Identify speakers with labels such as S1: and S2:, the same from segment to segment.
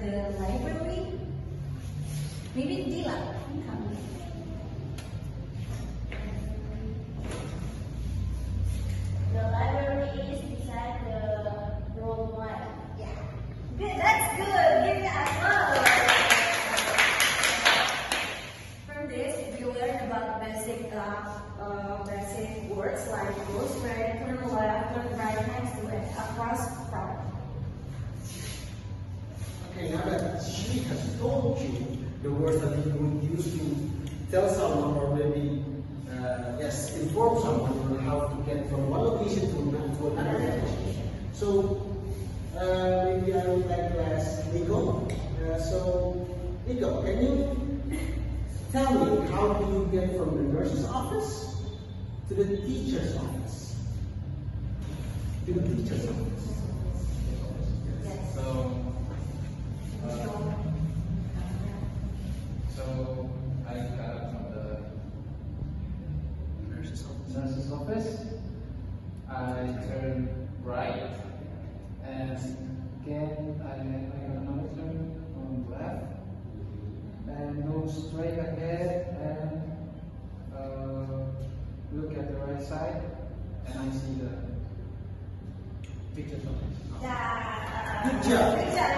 S1: the library? Maybe Dila can come.
S2: The library is beside the road 1.
S1: Yeah. Good, that's good. Give me a applause. From this, we learn about basic words like go straight, turn left, turn right, next to it, across from.
S3: Okay, now that she has told you the words that you would use to tell someone or maybe inform someone on how to get from one location to another location. So maybe I would like to ask Nico. Nico, can you tell me how do you get from the nurse's office to the teacher's office? To the teacher's office.
S4: So I got up from the nurse's office. I turned right, and again I got another turn on the left, and go straight ahead and look at the right side, and I see the teacher's office.
S1: Yeah.
S3: Good job.
S1: Good job.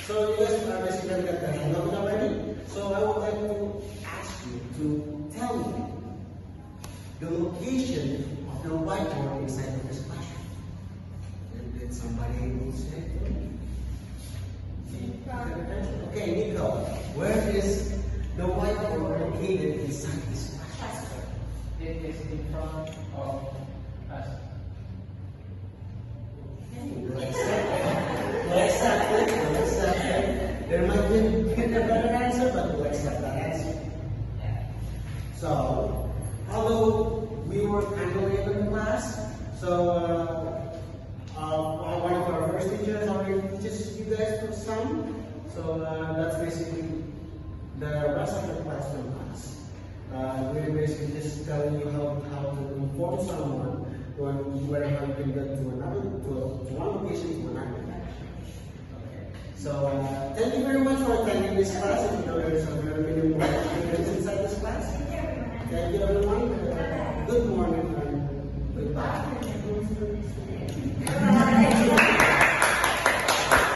S3: So you guys are basically got the hang of it already. So I would like to ask you to tell me the location of the whiteboard inside of this classroom. Did somebody able to say it to me? Okay, Nico, where is the whiteboard located inside this classroom?
S4: It is in front of us.
S3: There might be a better answer, but we'll accept that answer. So, although we were kind of late in class, so one of our first teachers already teaches you guys for some. So that's basically the rest of the classroom class. We're basically just telling you how to inform someone on whether how you can get to one location to another. Okay. So thank you very much for attending this class. And there's a very more students inside this class. Thank you everyone. Good morning and goodbye.